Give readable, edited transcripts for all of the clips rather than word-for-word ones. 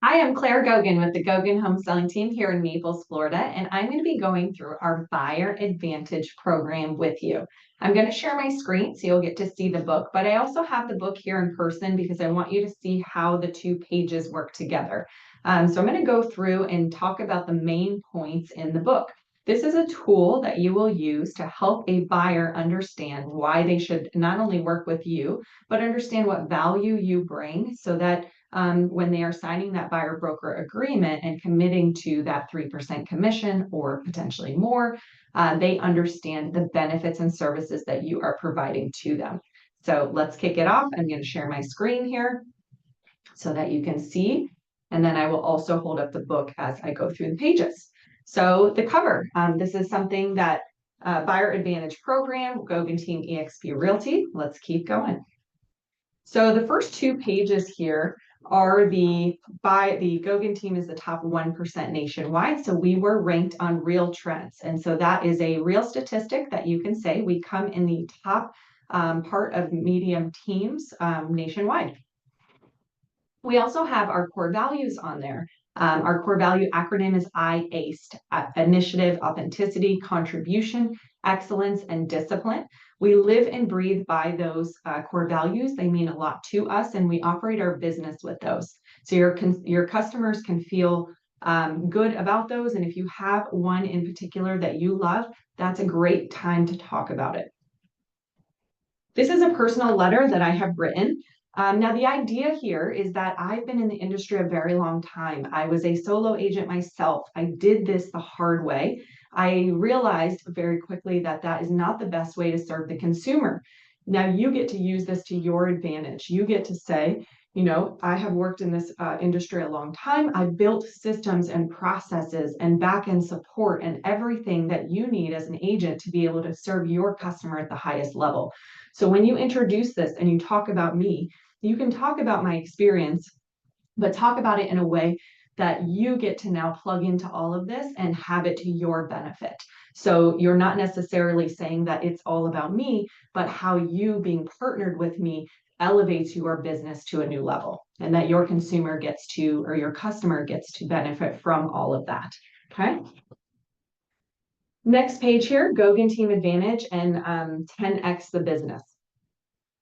Hi, I'm Claire Gogan with the Gogan Home Selling Team here in Naples, Florida, and I'm going to be going through our Buyer Advantage program with you. I'm going to share my screen so you'll get to see the book, but I also have the book here in person because I want you to see how the two pages work together. So I'm going to go through and talk about the main points in the book. This is a tool that you will use to help a buyer understand why they should not only work with you, but understand what value you bring so that when they are signing that buyer broker agreement and committing to that 3% commission or potentially more, they understand the benefits and services that you are providing to them. So let's kick it off. I'm going to share my screen here so that you can see. And then I will also hold up the book as I go through the pages. So the cover, this is something that Buyer Advantage Program, Gogan Team eXp Realty. Let's keep going. So the first two pages here are the Gogan Team is the top 1% nationwide. So we were ranked on Real Trends. And so that is a real statistic that you can say we come in the top part of medium teams nationwide. We also have our core values on there. Our core value acronym is IACE, Initiative, Authenticity, Contribution, Excellence, and Discipline. We live and breathe by those core values. They mean a lot to us, and we operate our business with those. So your customers can feel good about those. And if you have one in particular that you love, that's a great time to talk about it. This is a personal letter that I have written. Now, the idea here is that I've been in the industry a very long time. I was a solo agent myself. I did this the hard way. I realized very quickly that that is not the best way to serve the consumer. Now, you get to use this to your advantage. You get to say, I have worked in this industry a long time. I've built systems and processes and back-end support and everything that you need as an agent to be able to serve your customer at the highest level. So when you introduce this and you talk about me, you can talk about my experience, but talk about it in a way that you get to now plug into all of this and have it to your benefit. So you're not necessarily saying that it's all about me, but how you being partnered with me elevates your business to a new level and that your consumer gets to, or your customer gets to benefit from all of that. Okay. Next page here, Gogan Team Advantage and 10X the business.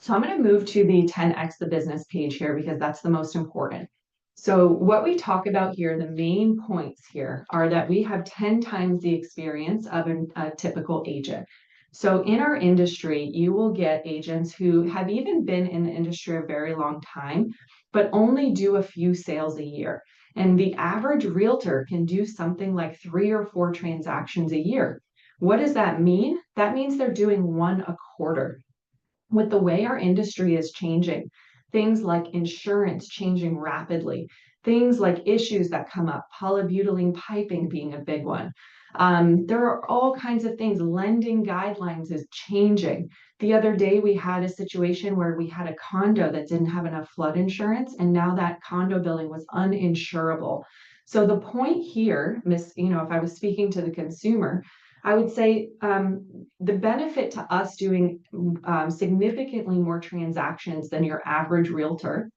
So I'm going to move to the 10X the business page here because that's the most important. So what we talk about here, the main points here are that we have 10 times the experience of a typical agent. So in our industry, you will get agents who have even been in the industry a very long time, but only do a few sales a year. And the average realtor can do something like 3 or 4 transactions a year. What does that mean? That means they're doing one a quarter. With the way our industry is changing, things like insurance changing rapidly, things like issues that come up, polybutylene piping being a big one. There are all kinds of things. Lending guidelines is changing. The other day, we had a situation where we had a condo that didn't have enough flood insurance, and now that condo building was uninsurable. So the point here, if I was speaking to the consumer, I would say the benefit to us doing significantly more transactions than your average realtor,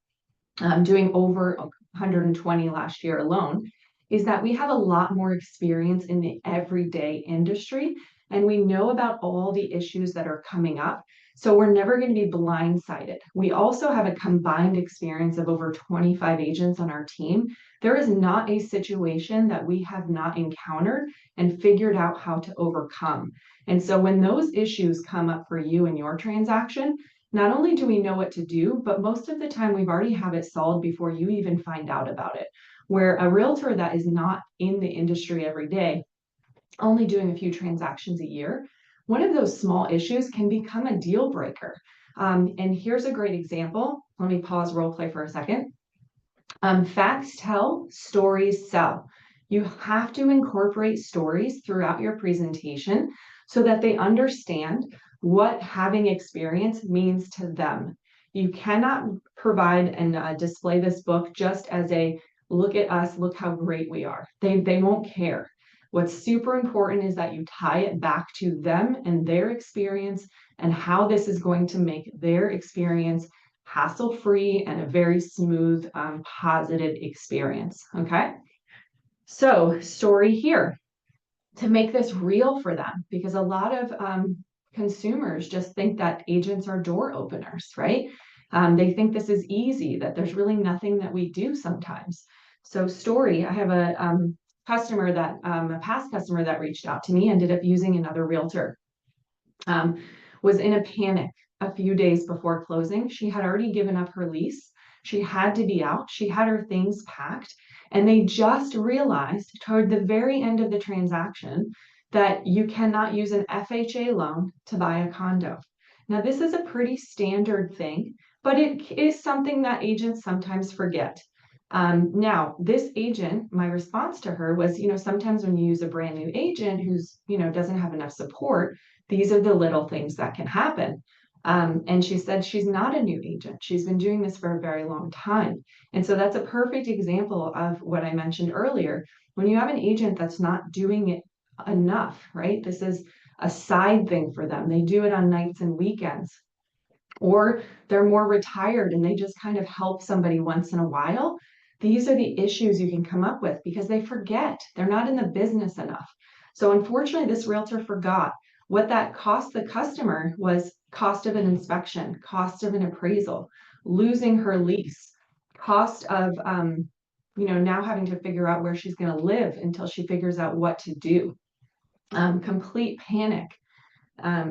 doing over 120 last year alone, is that we have a lot more experience in the everyday industry and we know about all the issues that are coming up. So we're never going to be blindsided. We also have a combined experience of over 25 agents on our team. There is not a situation that we have not encountered and figured out how to overcome. And so when those issues come up for you in your transaction, not only do we know what to do, but most of the time we've already have it solved before you even find out about it. Where a realtor that is not in the industry every day, only doing a few transactions a year, one of those small issues can become a deal breaker. And here's a great example. Let me pause role play for a second. Facts tell, stories sell. You have to incorporate stories throughout your presentation so that they understand what having experience means to them. You cannot provide and display this book just as a look at us, look how great we are. They won't care. What's super important is that you tie it back to them and their experience and how this is going to make their experience hassle-free and a very smooth, positive experience. Okay. So story here to make this real for them, because a lot of consumers just think that agents are door openers, right? They think this is easy, that there's really nothing that we do sometimes. So story, I have a customer that, a past customer that reached out to me, ended up using another realtor, um, was in a panic a few days before closing. She had already given up her lease. She had to be out. She had her things packed. And they just realized toward the very end of the transaction that you cannot use an FHA loan to buy a condo. Now, this is a pretty standard thing, but it is something that agents sometimes forget. Now, this agent, my response to her was, sometimes when you use a brand new agent who's, doesn't have enough support, these are the little things that can happen. And she said she's not a new agent. She's been doing this for a very long time. And so that's a perfect example of what I mentioned earlier. When you have an agent that's not doing it enough, right? This is a side thing for them. They do it on nights and weekends, or they're more retired and they just kind of help somebody once in a while. These are the issues you can come up with because they forget. They're not in the business enough. So unfortunately, this realtor forgot what that cost the customer was: cost of an inspection, cost of an appraisal, losing her lease, cost of now having to figure out where she's going to live until she figures out what to do. Complete panic.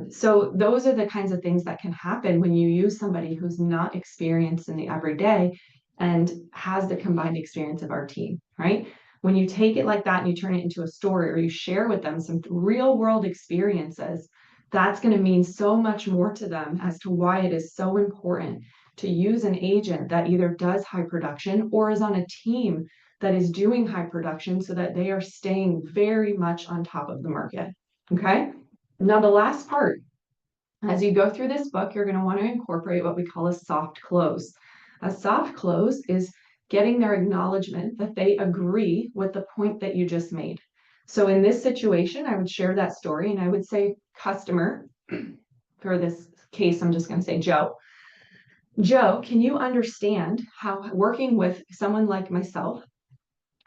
So those are the kinds of things that can happen when you use somebody who's not experienced in the everyday and has the combined experience of our team, right? When you take it like that and you turn it into a story, or you share with them some real world experiences, that's going to mean so much more to them as to why it is so important to use an agent that either does high production or is on a team that is doing high production, so that they are staying very much on top of the market. Okay. Now, the last part, as you go through this book, you're going to want to incorporate what we call a soft close. A soft close is getting their acknowledgement that they agree with the point that you just made. So in this situation, I would share that story and I would say, customer, for this case, I'm just going to say Joe. Joe, can you understand how working with someone like myself,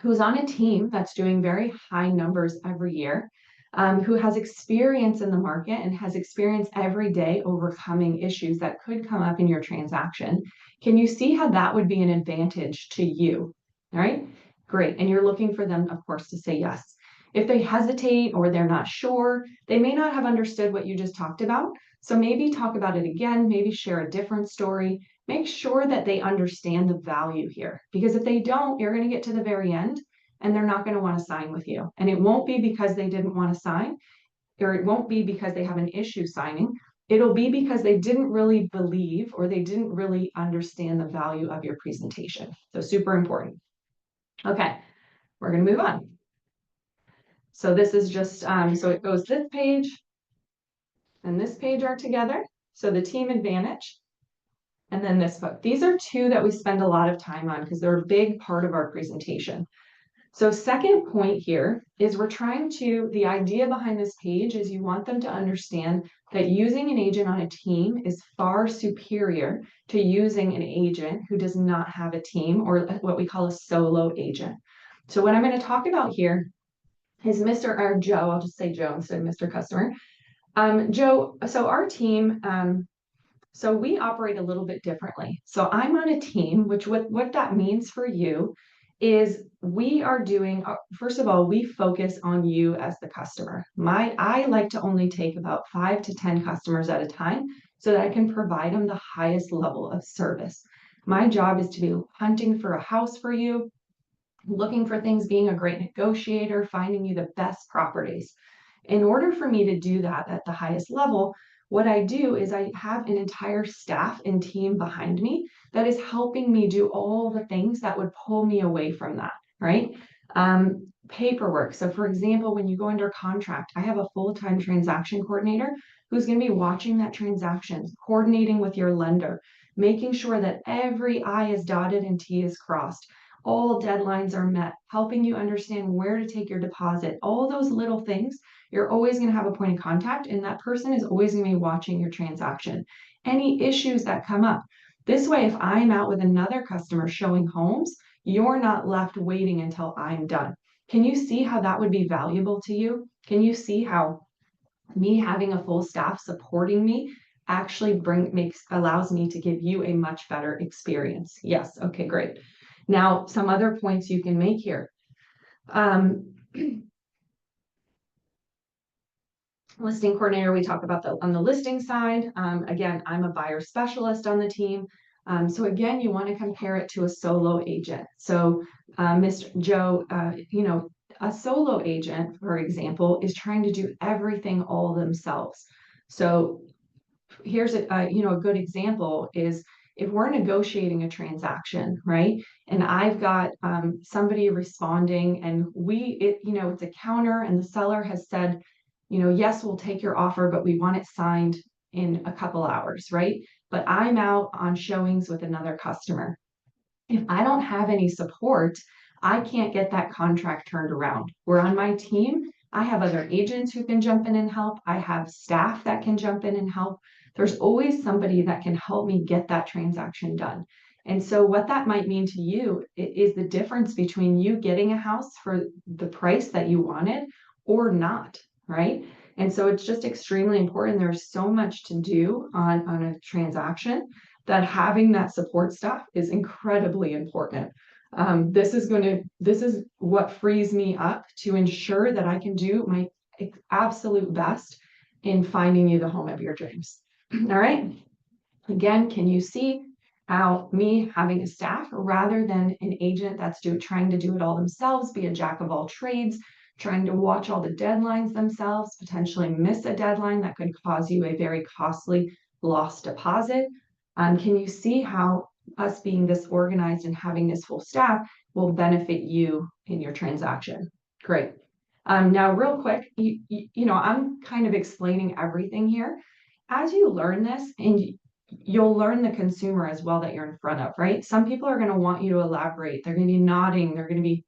who's on a team that's doing very high numbers every year, who has experience in the market and has experience every day overcoming issues that could come up in your transaction? Can you see how that would be an advantage to you? All right, great. And you're looking for them, of course, to say yes. If they hesitate or they're not sure, they may not have understood what you just talked about. So maybe talk about it again, maybe share a different story. Make sure that they understand the value here, because if they don't, you're going to get to the very end and they're not going to want to sign with you. And it won't be because they didn't want to sign, or it won't be because they have an issue signing. It'll be because they didn't really believe or they didn't really understand the value of your presentation. So super important. Okay, we're going to move on. So this is just, so it goes this page and this page are together. So the team advantage. And then this book. These are two that we spend a lot of time on because they're a big part of our presentation. So second point here is the idea behind this page is you want them to understand that using an agent on a team is far superior to using an agent who does not have a team, or what we call a solo agent. So what I'm going to talk about here is Joe, I'll just say Joe instead of Mr. Customer. Joe, so our team, so we operate a little bit differently. So I'm on a team, which what that means for you is we are doing, first of all, we focus on you as the customer. I like to only take about 5 to 10 customers at a time so that I can provide them the highest level of service. My job is to be hunting for a house for you, looking for things, being a great negotiator, finding you the best properties. In order for me to do that at the highest level, what I do is I have an entire staff and team behind me that is helping me do all the things that would pull me away from that, right? Paperwork. So for example, when you go under contract, I have a full-time transaction coordinator who's going to be watching that transaction, coordinating with your lender, making sure that every I is dotted and T is crossed, all deadlines are met, helping you understand where to take your deposit, all those little things. You're always going to have a point of contact, and that person is always going to be watching your transaction. Any issues that come up, This way, if I'm out with another customer showing homes, you're not left waiting until I'm done. Can you see how that would be valuable to you? Can you see how me having a full staff supporting me actually allows me to give you a much better experience? Yes. Okay, great. Now, some other points you can make here. Listing coordinator, we talk about on the listing side. Again, I'm a buyer specialist on the team. So again, you want to compare it to a solo agent. So Mr. Joe, a solo agent, for example, is trying to do everything all themselves. So here's a good example is if we're negotiating a transaction, right? And I've got somebody responding and it's a counter and the seller has said, yes, we'll take your offer, but we want it signed in a couple hours, right? But I'm out on showings with another customer. If I don't have any support, I can't get that contract turned around. We're on my team. I have other agents who can jump in and help. I have staff that can jump in and help. There's always somebody that can help me get that transaction done. And so what that might mean to you is the difference between you getting a house for the price that you wanted or not, right? And so it's just extremely important. There's so much to do on a transaction that having that support staff is incredibly important. This is what frees me up to ensure that I can do my absolute best in finding you the home of your dreams. All right. Again, can you see how me having a staff rather than an agent that's trying to do it all themselves, be a jack of all trades, trying to watch all the deadlines themselves, potentially miss a deadline that could cause you a very costly lost deposit. Can you see how us being this organized and having this full staff will benefit you in your transaction? Great. Now, real quick, I'm kind of explaining everything here. As you learn this, and you'll learn the consumer as well that you're in front of, right? Some people are going to want you to elaborate. They're going to be nodding. They're going to be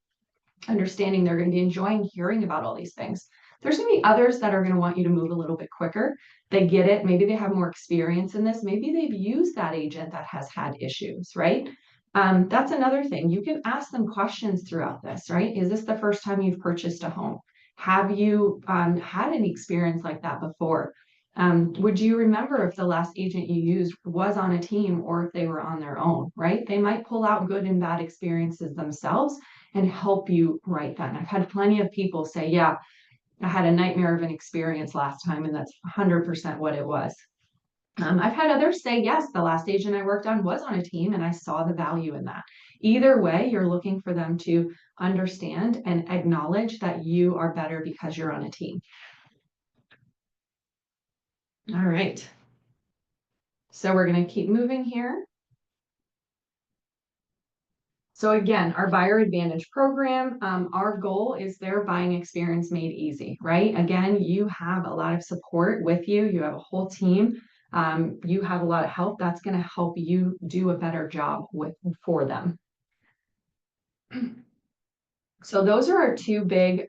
understanding. They're going to be enjoying hearing about all these things. There's going to be others that are going to want you to move a little bit quicker. They get it. Maybe they have more experience in this. Maybe they've used that agent that has had issues, right? That's another thing. You can ask them questions throughout this, right? Is this the first time you've purchased a home? Have you had any experience like that before? Would you remember if the last agent you used was on a team or if they were on their own, right? They might pull out good and bad experiences themselves and help you write that. And I've had plenty of people say, yeah, I had a nightmare of an experience last time, and that's 100% what it was. I've had others say, yes, the last agent I worked on was on a team and I saw the value in that. Either way, you're looking for them to understand and acknowledge that you are better because you're on a team. All right. So we're going to keep moving here. So again, our buyer advantage program, our goal is their buying experience made easy, right? Again, you have a lot of support with you. You have a whole team. You have a lot of help. That's going to help you do a better job for them. So those are our two big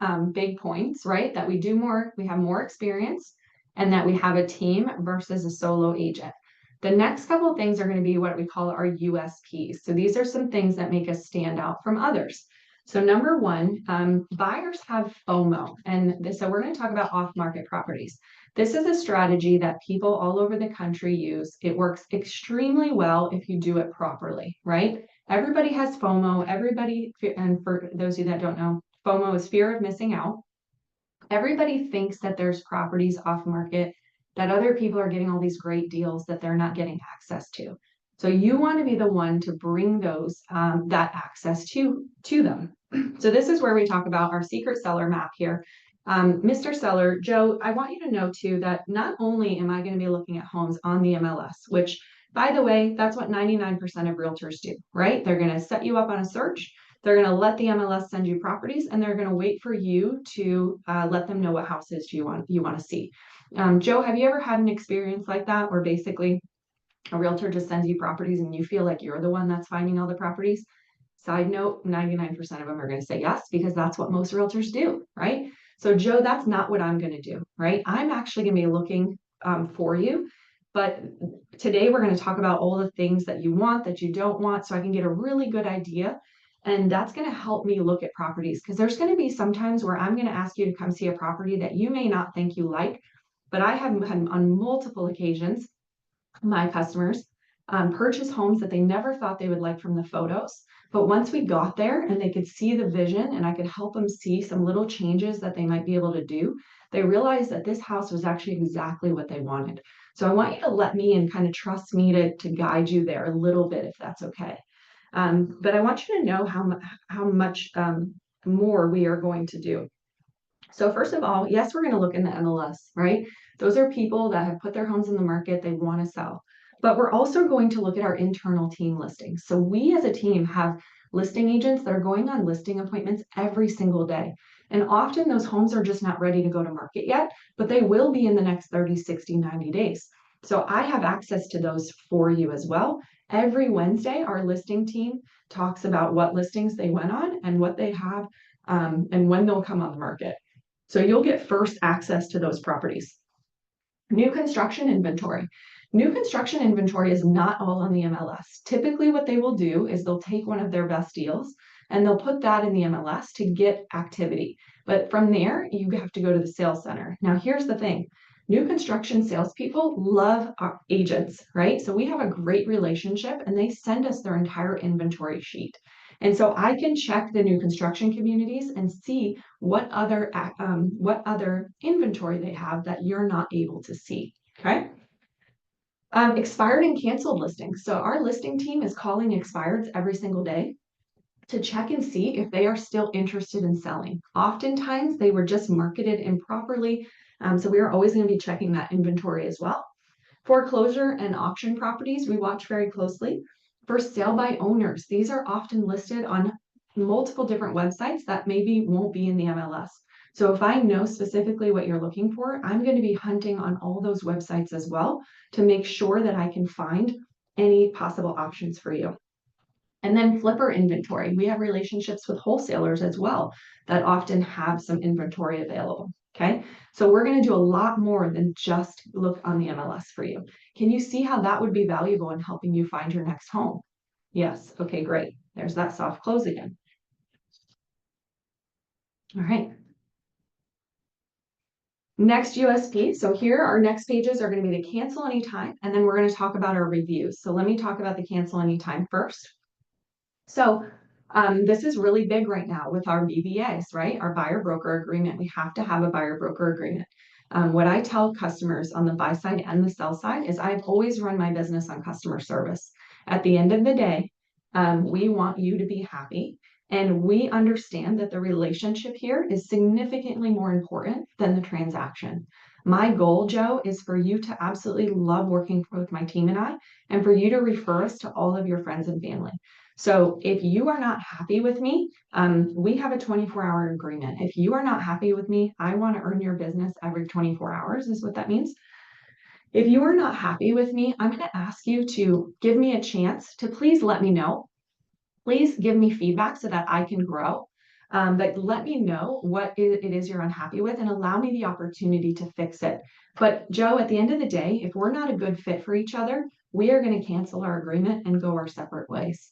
points, right? That we have more experience and that we have a team versus a solo agent. The next couple of things are going to be what we call our USPs. So these are some things that make us stand out from others. So number one, buyers have FOMO. So we're going to talk about off-market properties. This is a strategy that people all over the country use. It works extremely well if you do it properly, right? Everybody has FOMO. And for those of you that don't know, FOMO is fear of missing out. Everybody thinks that there's properties off market, that other people are getting all these great deals that they're not getting access to. So you want to be the one to bring that access to them. So this is where we talk about our secret seller map here. Mr. Seller, Joe, I want you to know too that not only am I going to be looking at homes on the MLS, which by the way, that's what 99% of realtors do, right? They're going to set you up on a search. They're going to let the MLS send you properties, and they're going to wait for you to let them know what houses you want to see. Joe, have you ever had an experience like that where basically a realtor just sends you properties and you feel like you're the one that's finding all the properties? Side note, 99% of them are going to say yes, because that's what most realtors do, right? So Joe, that's not what I'm going to do, right? I'm actually going to be looking for you. But today we're going to talk about all the things that you want, that you don't want, so I can get a really good idea. And that's going to help me look at properties, because there's going to be some times where I'm going to ask you to come see a property that you may not think you like, but I have had on multiple occasions my customers purchase homes that they never thought they would like from the photos. But once we got there and they could see the vision and I could help them see some little changes that they might be able to do, they realized that this house was actually exactly what they wanted. So I want you to let me and kind of trust me to guide you there a little bit, if that's okay. But I want you to know how much more we are going to do. So first of all, yes, we're going to look in the MLS, right? Those are people that have put their homes in the market, they want to sell. But we're also going to look at our internal team listings. So we as a team have listing agents that are going on listing appointments every single day. And often those homes are just not ready to go to market yet, but they will be in the next 30, 60, 90 days. So I have access to those for you as well. Every Wednesday, our listing team talks about what listings they went on and what they have and when they'll come on the market. So you'll get first access to those properties. New construction inventory. New construction inventory is not all on the MLS. Typically what they will do is they'll take one of their best deals and they'll put that in the MLS to get activity. But from there, you have to go to the sales center. Now, here's the thing. New construction salespeople love our agents, right? So we have a great relationship and they send us their entire inventory sheet. And so I can check the new construction communities and see what other inventory they have that you're not able to see, okay? Expired and canceled listings. So our listing team is calling expireds every single day to check and see if they are still interested in selling. Oftentimes they were just marketed improperly. So we are always going to be checking that inventory as well. Foreclosure and auction properties, we watch very closely. For sale by owners, these are often listed on multiple different websites that maybe won't be in the MLS. So if I know specifically what you're looking for, I'm going to be hunting on all those websites as well to make sure that I can find any possible options for you. And then flipper inventory. We have relationships with wholesalers as well that often have some inventory available. Okay, so we're going to do a lot more than just look on the MLS for you. Can you see how that would be valuable in helping you find your next home? Yes. Okay, great. There's that soft close again. All right. Next USP. So here our next pages are going to be the cancel anytime, and then we're going to talk about our reviews. So let me talk about the cancel anytime first. So this is really big right now with our BBAs, right? Our buyer broker agreement. We have to have a buyer broker agreement. What I tell customers on the buy side and the sell side is I've always run my business on customer service. At the end of the day, we want you to be happy. And we understand that the relationship here is significantly more important than the transaction. My goal, Joe, is for you to absolutely love working with my team and for you to refer us to all of your friends and family. So if you are not happy with me, we have a 24-hour agreement. If you are not happy with me, I want to earn your business every 24 hours is what that means. If you are not happy with me, I'm going to ask you to give me a chance to please let me know. Please give me feedback so that I can grow. But let me know what it is you're unhappy with and allow me the opportunity to fix it. But Joe, at the end of the day, if we're not a good fit for each other, we are going to cancel our agreement and go our separate ways.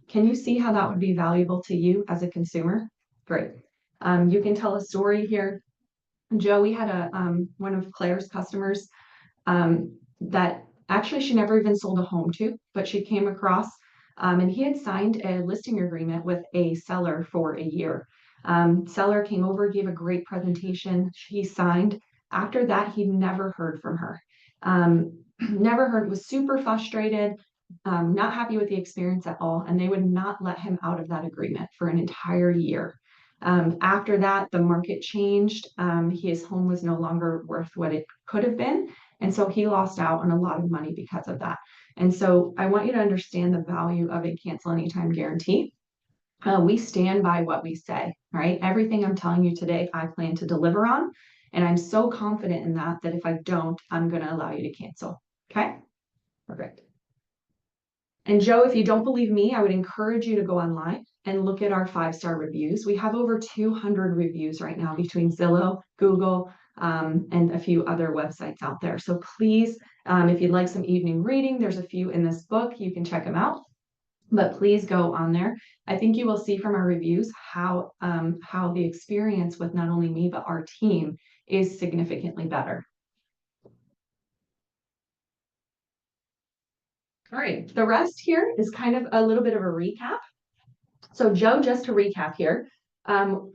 Can you see how that would be valuable to you as a consumer? Great. You can tell a story here. Joe, we had one of Claire's customers that actually she never even sold a home to, but she came across and he had signed a listing agreement with a seller for a year. Seller came over, gave a great presentation. He signed. After that, he never heard from her. Never heard, was super frustrated, not happy with the experience at all, and they would not let him out of that agreement for an entire year. After that, the market changed. His home was no longer worth what it could have been. And so he lost out on a lot of money because of that. And so I want you to understand the value of a cancel anytime guarantee. We stand by what we say, right? Everything I'm telling you today, I plan to deliver on. And I'm so confident in that if I don't, I'm going to allow you to cancel. Okay? Perfect. And Joe, if you don't believe me, I would encourage you to go online and look at our 5-star reviews. We have over 200 reviews right now between Zillow, Google, and a few other websites out there. So please If you'd like some evening reading, there's a few in this book. You can check them out. But please go on there. I think you will see from our reviews how the experience with not only me, but our team is significantly better. All right, the rest here is kind of a little bit of a recap. So Joe, just to recap here,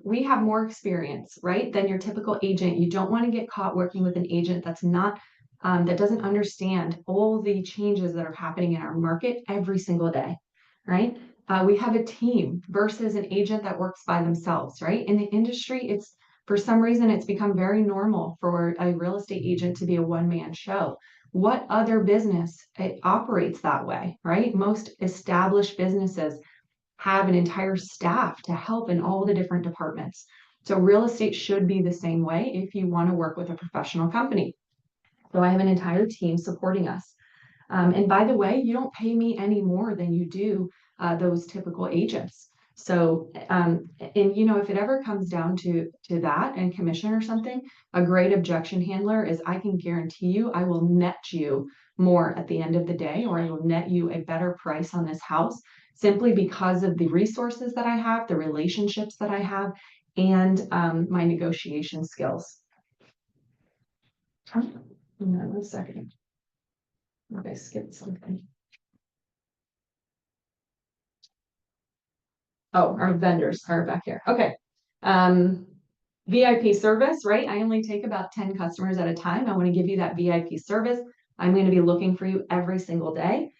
we have more experience, right, than your typical agent. You don't want to get caught working with an agent that's not, that doesn't understand all the changes that are happening in our market every single day, right? We have a team versus an agent that works by themselves, right? In the industry, for some reason, it's become very normal for a real estate agent to be a one-man show. What other business it operates that way, right? Most established businesses have an entire staff to help in all the different departments. So real estate should be the same way if you want to work with a professional company. So I have an entire team supporting us. And by the way, you don't pay me any more than you do those typical agents. So, and if it ever comes down to that and commission or something, a great objection handler is I can guarantee you I will net you more at the end of the day, or I will net you a better price on this house simply because of the resources that I have, the relationships that I have, and my negotiation skills. Hang on 1 second. Okay, skipped something. Oh, our vendors are back here. Okay. VIP service, right? I only take about 10 customers at a time. I want to give you that VIP service. I'm going to be looking for you every single day.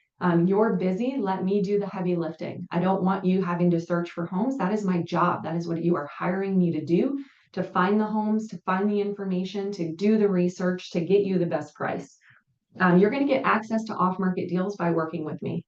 You're busy. Let me do the heavy lifting. I don't want you having to search for homes. That is my job. That is what you are hiring me to do, to find the homes, to find the information, to do the research, to get you the best price. You're going to get access to off-market deals by working with me.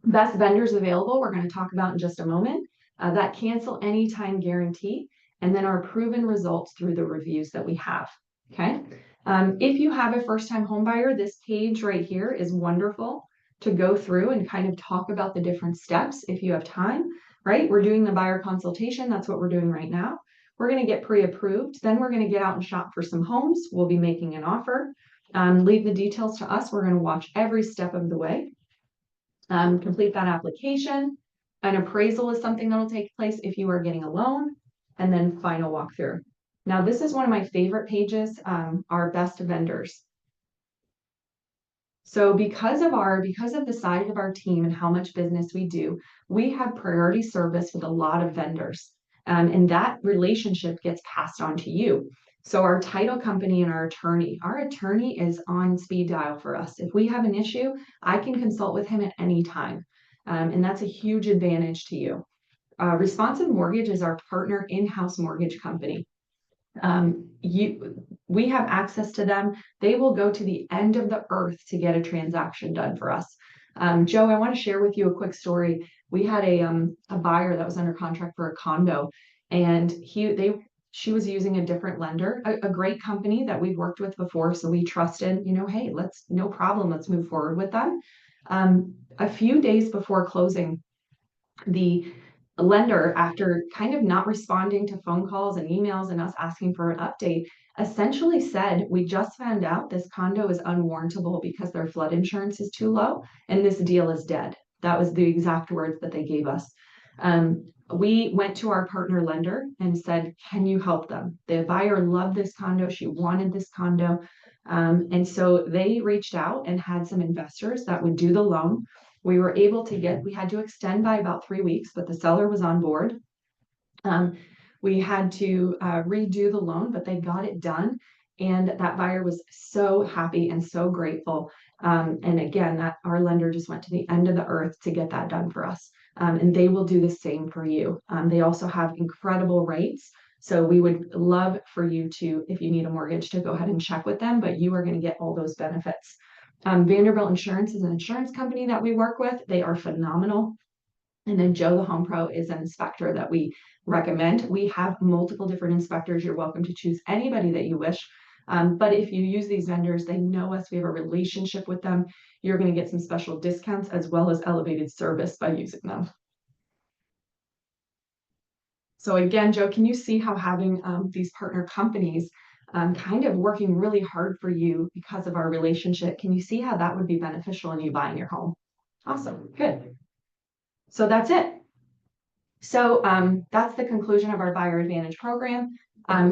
Best vendors available, we're going to talk about in just a moment. That cancel anytime guarantee, and then our proven results through the reviews that we have. Okay. If you have a first-time home buyer, this page right here is wonderful to go through and kind of talk about the different steps if you have time, right? We're doing the buyer consultation. That's what we're doing right now. We're going to get pre-approved. Then we're going to get out and shop for some homes. We'll be making an offer. Leave the details to us. We're going to watch every step of the way. Complete that application. An appraisal is something that'll take place if you are getting a loan, and then final walkthrough. Now, this is one of my favorite pages, our best vendors. So because of the size of our team and how much business we do, we have priority service with a lot of vendors. And that relationship gets passed on to you. So our title company and our attorney is on speed dial for us. If we have an issue, I can consult with him at any time. And that's a huge advantage to you. Responsive Mortgage is our partner in-house mortgage company. We have access to them. They will go to the end of the earth to get a transaction done for us. Joe, I want to share with you a quick story. We had a buyer that was under contract for a condo, and she was using a different lender, a great company that we've worked with before, so we trusted, hey, no problem, let's move forward with them. A few days before closing, the lender, after kind of not responding to phone calls and emails and us asking for an update, essentially said, we just found out this condo is unwarrantable because their flood insurance is too low and this deal is dead. That was the exact words that they gave us. We went to our partner lender and said, can you help them? The buyer loved this condo. She wanted this condo. And so they reached out and had some investors that would do the loan. We were able to we had to extend by about 3 weeks, but the seller was on board. We had to redo the loan, but they got it done. And that buyer was so happy and so grateful. And again, that our lender just went to the end of the earth to get that done for us. And they will do the same for you. They also have incredible rates. So we would love for you to, if you need a mortgage, to go ahead and check with them, but you are going to get all those benefits. Vanderbilt Insurance is an insurance company that we work with. They are phenomenal. And then Joe the Home Pro is an inspector that we recommend. We have multiple different inspectors. You're welcome to choose anybody that you wish. But if you use these vendors, they know us. We have a relationship with them. You're going to get some special discounts as well as elevated service by using them. So again, Joe, can you see how having these partner companies kind of working really hard for you because of our relationship. Can you see how that would be beneficial in you buying your home? Awesome, good. So that's it. So that's the conclusion of our Buyer Advantage program.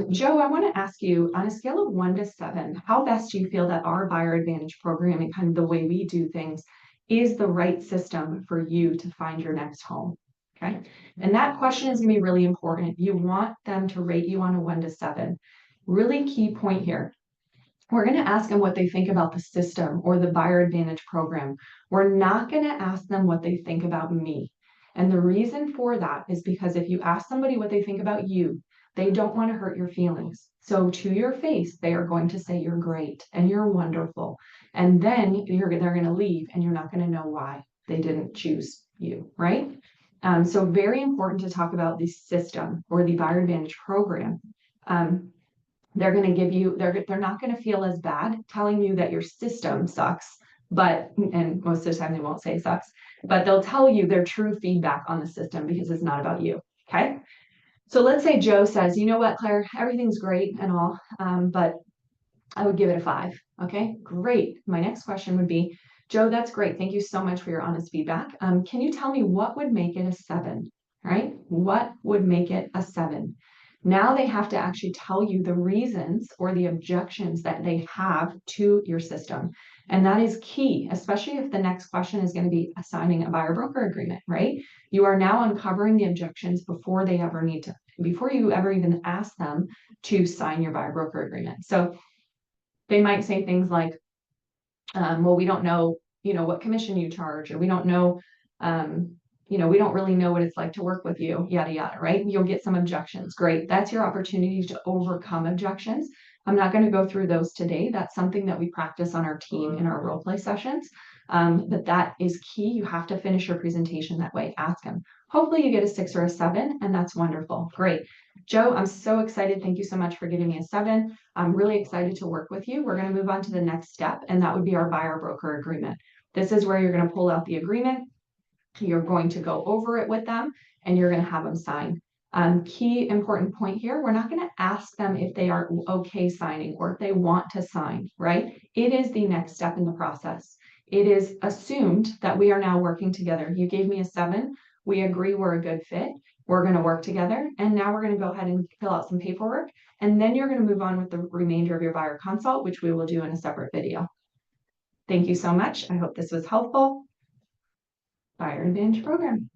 Joe, I want to ask you, on a scale of 1 to 7, how best do you feel that our Buyer Advantage program and kind of the way we do things is the right system for you to find your next home? Okay. And that question is going to be really important. You want them to rate you on a 1 to 7. Really key point here. We're going to ask them what they think about the system or the Buyer Advantage program. We're not going to ask them what they think about me. And the reason for that is because if you ask somebody what they think about you, they don't want to hurt your feelings. So to your face, they are going to say you're great and you're wonderful. And then they're going to leave and you're not going to know why they didn't choose you, right? So very important to talk about the system or the Buyer Advantage program. They're going to give you, they're not going to feel as bad telling you that your system sucks, but, and most of the time they won't say sucks, but they'll tell you their true feedback on the system because it's not about you. Okay. So let's say Joe says, you know what, Claire, everything's great and all, but I would give it a 5. Okay, great. My next question would be, Joe, that's great. Thank you so much for your honest feedback. Can you tell me what would make it a 7? Right? What would make it a 7? Now they have to actually tell you the reasons or the objections that they have to your system. And that is key, especially if the next question is going to be assigning a buyer broker agreement, right? You are now uncovering the objections before they ever need to, before you ever even ask them to sign your buyer broker agreement. So they might say things like, well, we don't know, what commission you charge, or we don't know, we don't really know what it's like to work with you, yada, yada, right? You'll get some objections. Great. That's your opportunity to overcome objections. I'm not going to go through those today. That's something that we practice on our team in our role play sessions. But that is key. You have to finish your presentation that way. Ask them. Hopefully you get a 6 or a 7, and that's wonderful. Great. Joe, I'm so excited. Thank you so much for giving me a 7. I'm really excited to work with you. We're going to move on to the next step, and that would be our buyer broker agreement. This is where you're going to pull out the agreement. You're going to go over it with them, and you're going to have them sign. Key important point here, we're not going to ask them if they are okay signing or if they want to sign, right? It is the next step in the process. It is assumed that we are now working together. You gave me a 7. We agree we're a good fit. We're going to work together. And now we're going to go ahead and fill out some paperwork. And then you're going to move on with the remainder of your buyer consult, which we will do in a separate video. Thank you so much. I hope this was helpful. Buyer Advantage program.